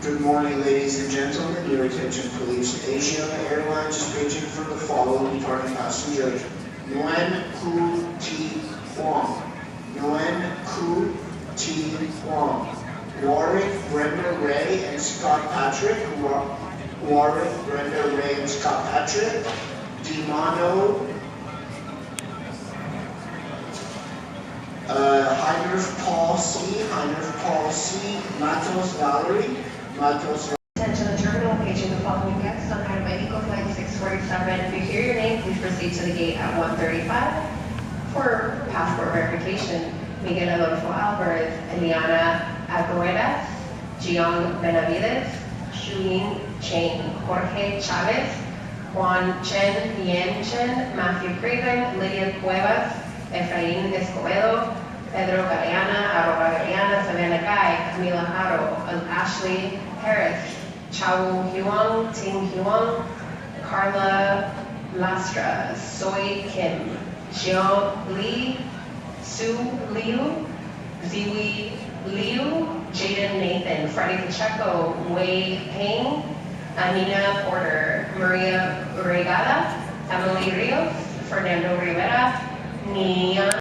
Good morning, ladies and gentlemen. Your attention please. Asiana Airlines is paging for the following departing passengers. Nguyen Cu Thi Huang. Nguyen Cu Thi Huang. Warwick Brenda Ray and Scott Patrick. Warwick Brenda Ray and Scott Patrick. Dimano Heinrich Paul C. Matos Valerie. Attention the terminal, paging the following guests on item INQUIRES 9647. If you hear your name, please proceed to the gate at 135 for passport verification. Miguel Adolfo Alvarez, Eliana Agueras, Jiong Benavides, Shuyin Chang, Jorge Chavez, Juan Chen Yen Chen, Matthew Craven, Lydia Cuevas, Efraín Escobedo, Pedro Galeana, Aurora Galeana, Savannah Guy, Camila Haro, Ashley Harris, Chao Huang, Ting Huang, Carla Lastra, Soy Kim, Xiao Li, Su Liu, Ziwi Liu, Jaden Nathan, Freddie Pacheco, Wei Peng, Amina Porter, Maria Regada, Emily Rios, Fernando Rivera, Nian